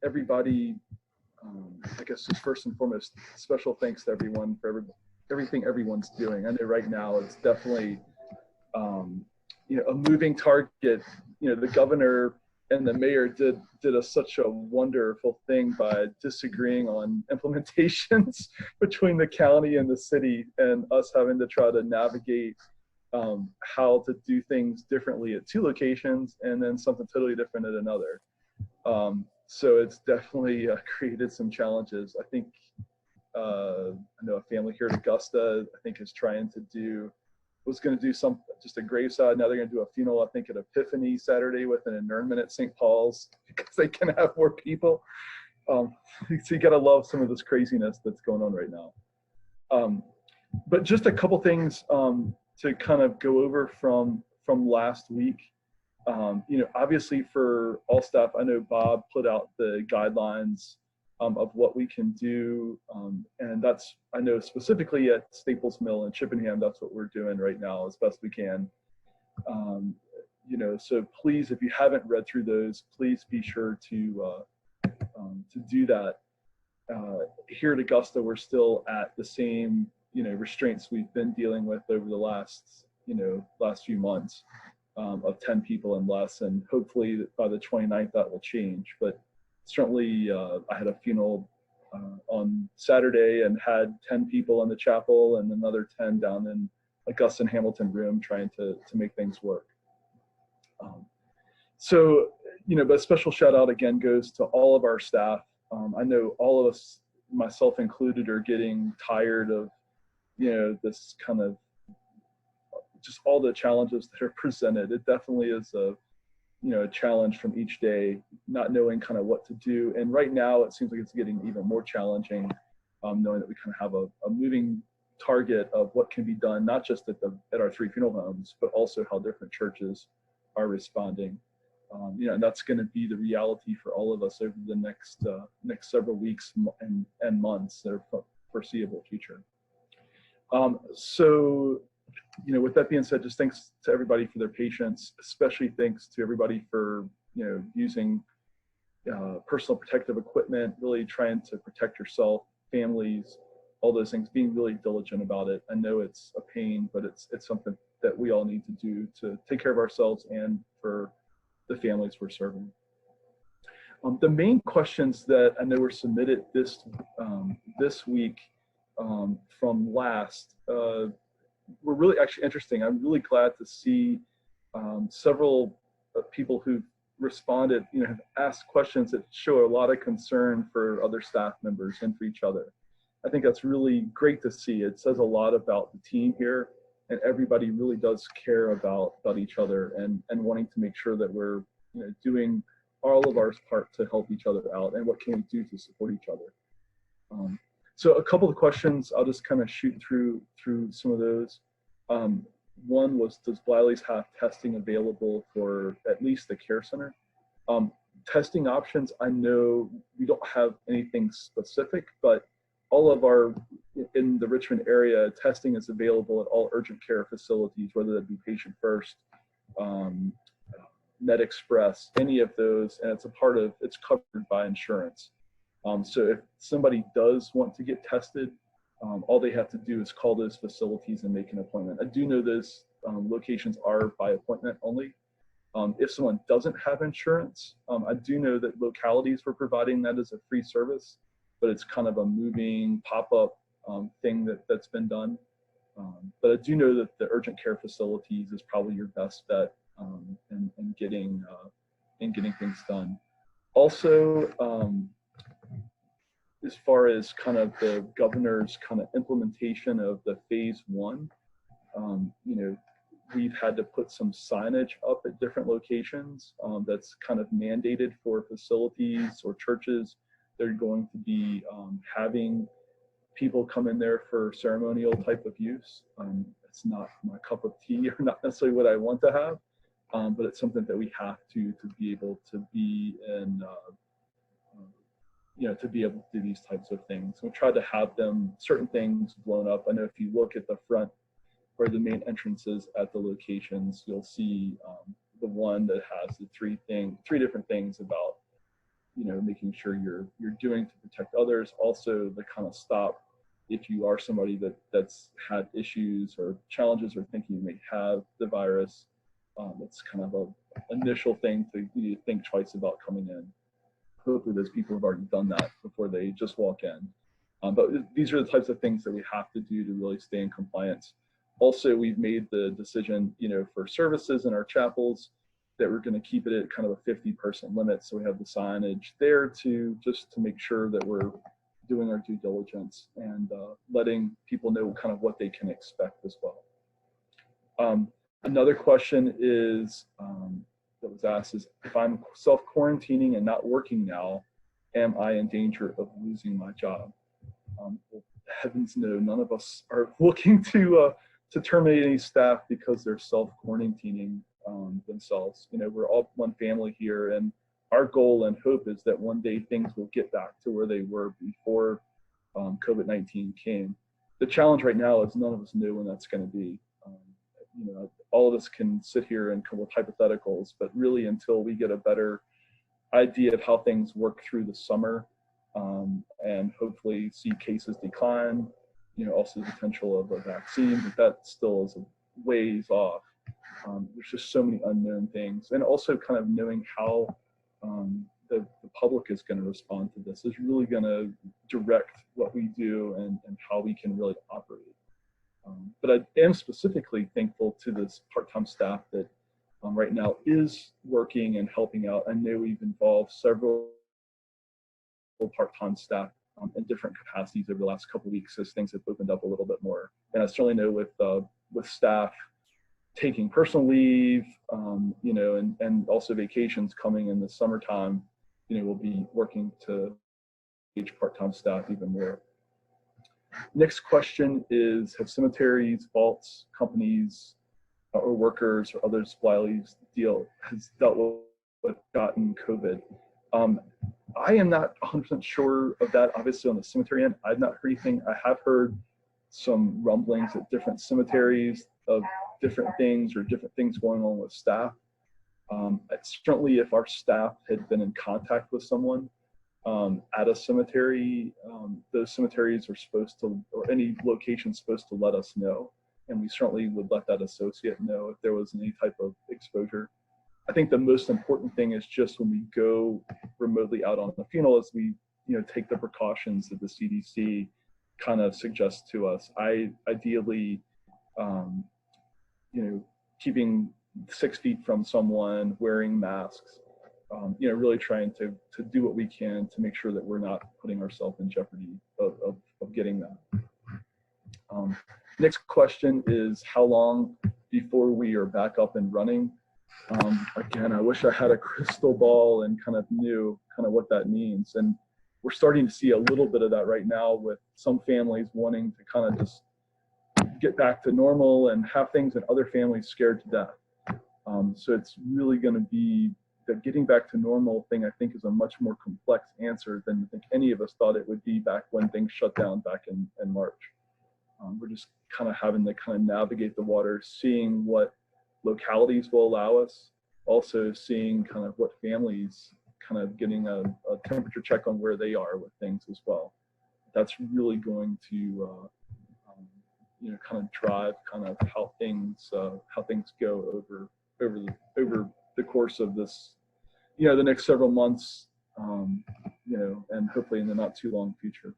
everybody, I guess just first and foremost, special thanks to everyone for everything everyone's doing. I know right now it's definitely, a moving target. The governor and the mayor did such a wonderful thing by disagreeing on implementations between the county and the city, and us having to try to navigate how to do things differently at two locations and then something totally different at another. So it's definitely created some challenges. I think I know a family here at Augusta, I think, is trying to was going to do just a graveside. Now they're going to do a funeral, I think, at Epiphany Saturday with an interment at St. Paul's because they can have more people. So you got to love some of this craziness that's going on right now. But just a couple things to kind of go over from last week. Obviously for all staff, I know Bob put out the guidelines of what we can do. And that's, I know specifically at Staples Mill in Chippenham, that's what we're doing right now as best we can. So please, if you haven't read through those, please be sure to do that. Here at Augusta, we're still at the same, restraints we've been dealing with over the last few months of 10 people and less. And hopefully by the 29th, that will change. But certainly, I had a funeral on Saturday and had 10 people in the chapel and another 10 down in Augusta and Hamilton room trying to make things work. But a special shout out again goes to all of our staff. I know all of us, myself included, are getting tired of, this kind of just all the challenges that are presented. It definitely is a challenge from each day, not knowing kind of what to do. And right now it seems like it's getting even more challenging, knowing that we kind of have a moving target of what can be done, not just at our 3 funeral homes, but also how different churches are responding. And that's going to be the reality for all of us over the next several weeks and months that are foreseeable future. With that being said, just thanks to everybody for their patience, especially thanks to everybody for, using personal protective equipment, really trying to protect yourself, families, all those things, being really diligent about it. I know it's a pain, but it's something that we all need to do to take care of ourselves and for the families we're serving. The main questions that I know were submitted this week from last were really actually interesting. I'm really glad to see several people who've responded, have asked questions that show a lot of concern for other staff members and for each other. I think that's really great to see. It says a lot about the team here, and everybody really does care about each other and wanting to make sure that we're doing all of our part to help each other out, and what can we do to support each other. So a couple of questions, I'll just kind of shoot through some of those. One was, does Bladley's have testing available for at least the care center? Testing options, I know we don't have anything specific, but all of our, in the Richmond area, testing is available at all urgent care facilities, whether that be Patient First, Med Express, any of those, and it's covered by insurance. So if somebody does want to get tested, all they have to do is call those facilities and make an appointment. I do know those locations are by appointment only. If someone doesn't have insurance, I do know that localities were providing that as a free service, but it's kind of a moving pop-up thing that's been done. But I do know that the urgent care facilities is probably your best bet in getting things done. Also, as far as kind of the governor's kind of implementation of the phase 1, we've had to put some signage up at different locations that's kind of mandated for facilities or churches. They're going to be having people come in there for ceremonial type of use. It's not my cup of tea, or not necessarily what I want to have, but it's something that we have to be able to be in, to be able to do these types of things. We tried to have certain things blown up. I know if you look at the front where the main entrance is at the locations, you'll see the one that has the three different things about making sure you're doing to protect others. Also, the kind of stop if you are somebody that's had issues or challenges or thinking you may have the virus. It's kind of a initial thing to think twice about coming in. Hopefully those people have already done that before they just walk in. But these are the types of things that we have to do to really stay in compliance. Also, we've made the decision, for services in our chapels that we're going to keep it at kind of a 50-person limit. So we have the signage there to make sure that we're doing our due diligence and letting people know kind of what they can expect as well. Another question is that was asked is, if I'm self-quarantining and not working now, am I in danger of losing my job? Well, heavens no, none of us are looking to terminate any staff because they're self-quarantining themselves. We're all one family here, and our goal and hope is that one day things will get back to where they were before COVID-19 came. The challenge right now is none of us know when that's going to be. All of us can sit here and come with hypotheticals, but really until we get a better idea of how things work through the summer and hopefully see cases decline, also the potential of a vaccine, but that still is a ways off. There's just so many unknown things. And also kind of knowing how the public is going to respond to this is really going to direct what we do and how we can really operate. But I am specifically thankful to this part-time staff that right now is working and helping out. I know we've involved several part-time staff in different capacities over the last couple of weeks as things have opened up a little bit more. And I certainly know with staff taking personal leave, and also vacations coming in the summertime, we'll be working to engage part-time staff even more. Next question is, have cemeteries, vaults, companies, or workers or other suppliers has dealt with gotten COVID? I am not 100% sure of that. Obviously on the cemetery end, I've not heard anything. I have heard some rumblings at different cemeteries of different things or different things going on with staff. Certainly if our staff had been in contact with someone at a cemetery, those cemeteries are supposed to, or any location supposed to let us know. And we certainly would let that associate know if there was any type of exposure. I think the most important thing is just when we go remotely out on the funeral is we, take the precautions that the CDC kind of suggests to us. Ideally, keeping 6 feet from someone, wearing masks, really trying to do what we can to make sure that we're not putting ourselves in jeopardy of getting that. Next question is, how long before we are back up and running? Again, I wish I had a crystal ball and kind of knew what that means. And we're starting to see a little bit of that right now with some families wanting to kind of just get back to normal and have things, and other families scared to death. So it's really going to be the getting back to normal thing, I think, is a much more complex answer than I think any of us thought it would be back when things shut down back in March. We're just kind of having to kind of navigate the water, seeing what localities will allow us, also seeing kind of what families, kind of getting a temperature check on where they are with things as well. That's really going to kind of drive kind of how things go over the course of this, the next several months, and hopefully in the not too long future.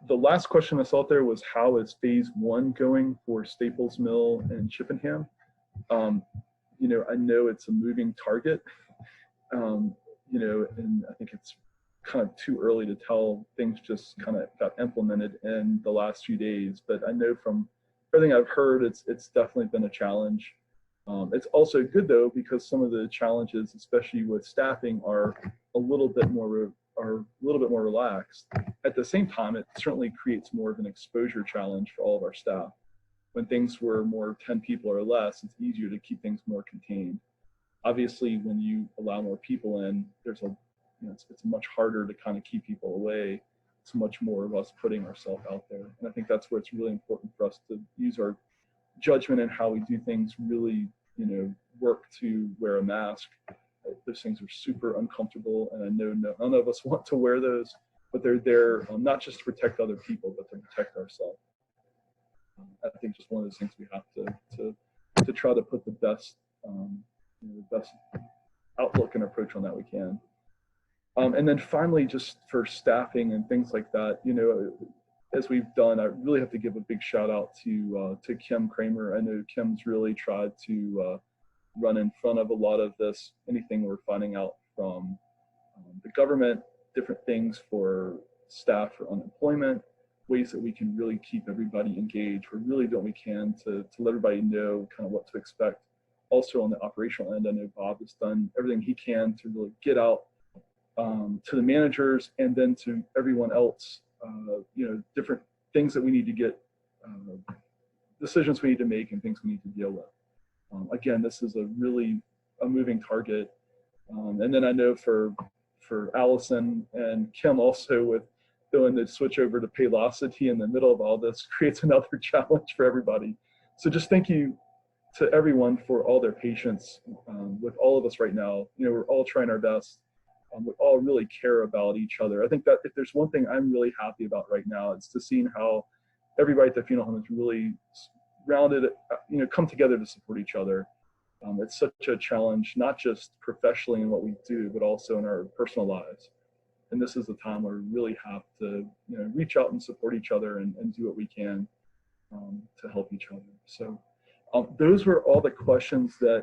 The last question I saw out there was, how is phase 1 going for Staples Mill and Chippenham? I know it's a moving target, and I think it's kind of too early to tell. Things just kind of got implemented in the last few days, but I know from everything I've heard, it's definitely been a challenge. It's also good though, because some of the challenges, especially with staffing, are a little bit more relaxed. At the same time, it certainly creates more of an exposure challenge for all of our staff. When things were more 10 people or less, it's easier to keep things more contained. Obviously, when you allow more people in, it's much harder to kind of keep people away. It's much more of us putting ourselves out there. And I think that's where it's really important for us to use our judgment in how we do things, really, work to wear a mask, Those things are super uncomfortable, and I know none of us want to wear those, but they're there not just to protect other people, but to protect ourselves. I think just one of those things we have to try to put the best the best outlook and approach on that we can. And then finally, just for staffing and things like that, as we've done, I really have to give a big shout out to Kim Kramer. I know Kim's really tried to run in front of a lot of this, anything we're finding out from the government, different things for staff for unemployment, ways that we can really keep everybody engaged. We're really doing what we can to let everybody know kind of what to expect. Also on the operational end, I know Bob has done everything he can to really get out to the managers and then to everyone else, different things that we need to get, decisions we need to make and things we need to deal with. Again, this is a moving target. And then I know for Allison and Kim also, with doing the switch over to Paylocity in the middle of all this, creates another challenge for everybody. So just thank you to everyone for all their patience with all of us right now. We're all trying our best. We all really care about each other. I think that if there's one thing I'm really happy about right now, it's to seeing how everybody at the funeral home is really rounded, come together to support each other. It's such a challenge, not just professionally in what we do, but also in our personal lives. And this is a time where we really have to, reach out and support each other and do what we can to help each other. So those were all the questions that